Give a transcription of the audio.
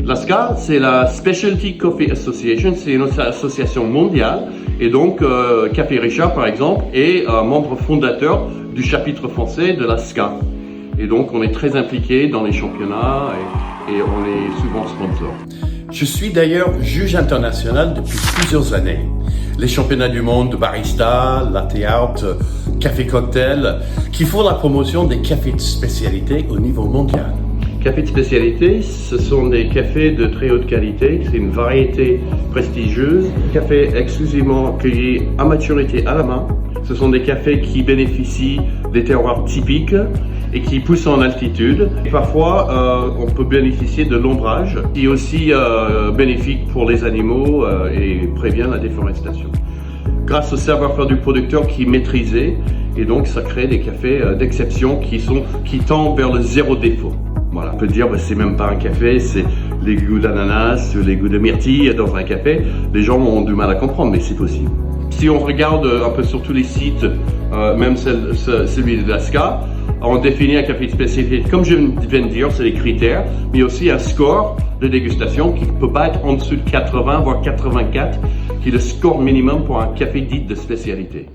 La SCA, c'est la Specialty Coffee Association, c'est une association mondiale. Et donc, Café Richard, par exemple, est membre fondateur du chapitre français de la SCA. Et donc, on est très impliqué dans les championnats et on est souvent sponsor. Je suis d'ailleurs juge international depuis plusieurs années. Les championnats du monde de barista, latte art, café cocktail, qui font la promotion des cafés de spécialité au niveau mondial. Cafés de spécialité, ce sont des cafés de très haute qualité, c'est une variété prestigieuse, cafés exclusivement cueillis à maturité à la main. Ce sont des cafés qui bénéficient des terroirs typiques et qui poussent en altitude. Et parfois, on peut bénéficier de l'ombrage, qui est aussi bénéfique pour les animaux et prévient la déforestation. Grâce au savoir-faire du producteur qui est maîtrisé, et donc ça crée des cafés d'exception qui tendent vers le zéro défaut. Voilà, on peut dire, c'est même pas un café, c'est les goûts d'ananas, les goûts de myrtille dans un café. Les gens ont du mal à comprendre, mais c'est possible. Si on regarde un peu sur tous les sites, même celui de la SCA, on définit un café de spécialité. Comme je viens de dire, c'est les critères, mais aussi un score de dégustation qui ne peut pas être en dessous de 80, voire 84, qui est le score minimum pour un café dit de spécialité.